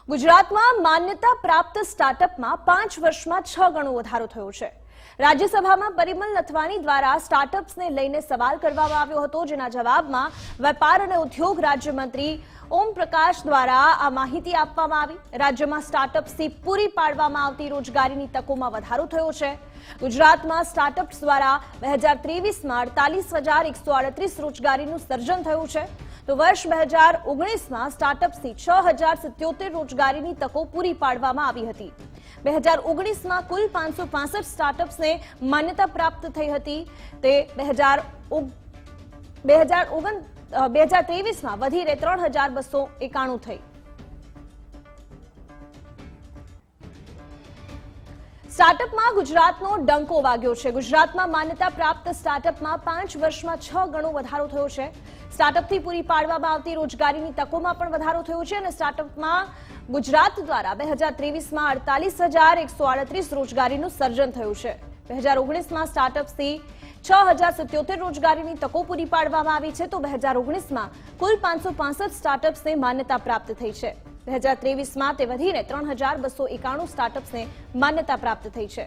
ગુજરાતમાં માન્યતા પ્રાપ્ત સ્ટાર્ટઅપમાં 5 વર્ષમાં 6 ગણો વધારો થયો છે। રાજ્યસભામાં પરિમલ નથવાણી દ્વારા સ્ટાર્ટઅપ્સને લઈને સવાલ કરવામાં આવ્યો હતો, જેના જવાબમાં વેપાર અને ઉદ્યોગ રાજ્યમંત્રી ઓમ પ્રકાશ દ્વારા આ માહિતી આપવામાં આવી। રાજ્યમાં સ્ટાર્ટઅપ્સથી પૂરી પાડવામાં આવતી રોજગારીની તકોમાં વધારો થયો છે। ગુજરાતમાં સ્ટાર્ટઅપ્સ દ્વારા 2023માં 48,138 રોજગારીનું સર્જન થયું છે, તો વર્ષ 2019માં સ્ટાર્ટઅપ્સથી 6,077 રોજગારીની તકો પૂરી પાડવામાં આવી હતી। 2019માં કુલ 565 સ્ટાર્ટઅપ્સને માન્યતા પ્રાપ્ત થઈ હતી, તે 2023માં વધીને 3,291 થઈ। સ્ટાર્ટઅપમાં ગુજરાતનો ડંકો વાગ્યો છે। ગુજરાતમાં માન્યતા પ્રાપ્ત સ્ટાર્ટઅપમાં 5 વર્ષમાં 6 ગણો વધારો થયો છે। સ્ટાર્ટઅપથી પૂરી પાડવામાં આવતી રોજગારીની તકોમાં પણ વધારો થયો છે અને સ્ટાર્ટઅપમાં ગુજરાત દ્વારા 2023માં 48,138 રોજગારીનું સર્જન થયું છે। 2019માં સ્ટાર્ટઅપ્સથી 6,077 રોજગારીની તકો પૂરી પાડવામાં આવી છે, તો 2019માં કુલ 565 સ્ટાર્ટઅપ્સને માન્યતા પ્રાપ્ત થઈ છે। 2023માં તે વધીને 3,291 સ્ટાર્ટઅપ્સને માન્યતા પ્રાપ્ત થઈ છે।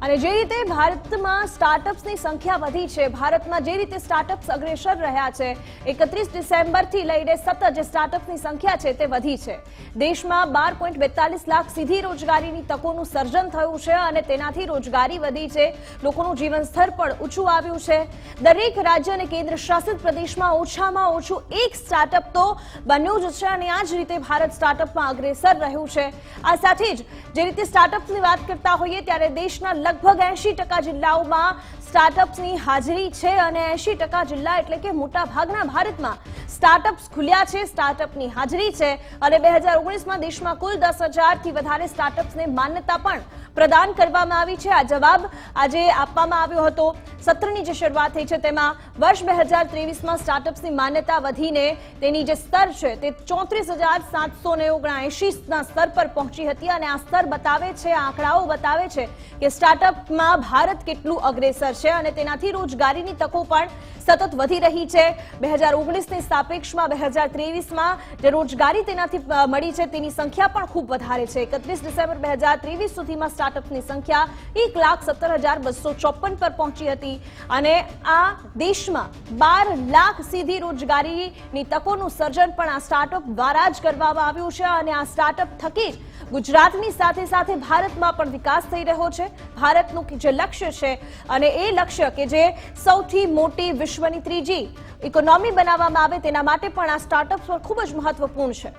અને જે રીતે ભારતમાં સ્ટાર્ટઅપ્સની સંખ્યા વધી છે, ભારતમાં જે રીતે સ્ટાર્ટઅપ્સ અગ્રેસર રહ્યા છે, 31 ડિસેમ્બરથી લઈને સતત જે સ્ટાર્ટઅપ્સની સંખ્યા છે તે વધી છે। દેશમાં 12.42 લાખ સીધી રોજગારીની તકોનું સર્જન થયું છે અને તેનાથી રોજગારી વધી છે, લોકોનું જીવન સ્તર પણ ઊંચું આવ્યું છે। દરેક રાજ્ય અને કેન્દ્ર શાસિત પ્રદેશમાં ઓછામાં ઓછું એક સ્ટાર્ટઅપ તો બન્યું જ છે અને આ જ રીતે ભારત સ્ટાર્ટઅપમાં અગ્રેસર રહ્યું છે। આ સાથે જ જે રીતે સ્ટાર્ટઅપ્સની વાત કરતા હોઈએ ત્યારે દેશના લગભગ 80% જિલ્લાઓમાં સ્ટાર્ટઅપ્સની હાજરી છે અને 80% જિલ્લા એટલે કે મોટા ભાગના ભારતમાં સ્ટાર્ટઅપ્સ ખુલ્યા છે, સ્ટાર્ટઅપની હાજરી છે અને 2019માં દેશમાં કુલ 10,000થી વધારે સ્ટાર્ટઅપ્સને માન્યતા પણ પ્રદાન કરવામાં આવી છે। આ જવાબ આજે આપવામાં આવ્યો હતો। સત્રની જે શરૂઆત થઈ છે તેમાં વર્ષ 2023માં સ્ટાર્ટઅપ્સની માન્યતા વધીને તેની જે સ્તર છે તે 34,779ના સ્તર પર પહોંચી હતી અને આ સ્તર બતાવે છે, આંકડાઓ બતાવે છે કે સ્ટાર્ટઅપમાં ભારત કેટલું અગ્રેસર છે અને તેનાથી રોજગારીની તકો પણ સતત વધી રહી છે। 2019ની સાપેક્ષમાં 2023માં જે રોજગારી તેનાથી મળી છે તેની સંખ્યા પણ ખૂબ વધારે છે। 31 ડિસેમ્બર 2023 સુધીમાં સ્ટાર્ટઅપની સંખ્યા 1,17,254 પર પહોંચી હતી અને આ દેશમાં 12 લાખ સીધી રોજગારીની તકોનું સર્જન પણ આ સ્ટાર્ટઅપ દ્વારા જ કરવામાં આવ્યું છે અને આ સ્ટાર્ટઅપ થકી જ ગુજરાતની સાથે સાથે ભારતમાં પણ વિકાસ થઈ રહ્યો છે। ભારતનું જે લક્ષ્ય છે અને એ લક્ષ્ય કે જે સૌથી મોટી વિશ્વની ત્રીજી ઇકોનોમી બનાવવામાં આવે તેના માટે પણ આ સ્ટાર્ટઅપ્સ ખૂબ જ મહત્વપૂર્ણ છે।